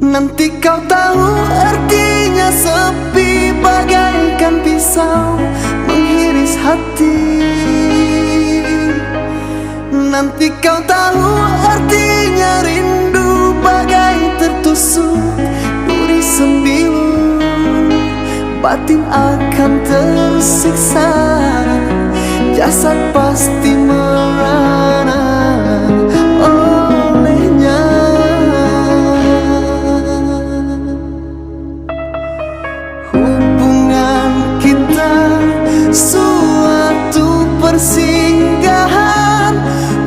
Nanti kau tahu artinya sepi, bagaikan pisau mengiris hati. Nanti kau tahu artinya rindu, bagai tertusuk duri sembilu. Batin akan tersiksa, jasad pasti merana.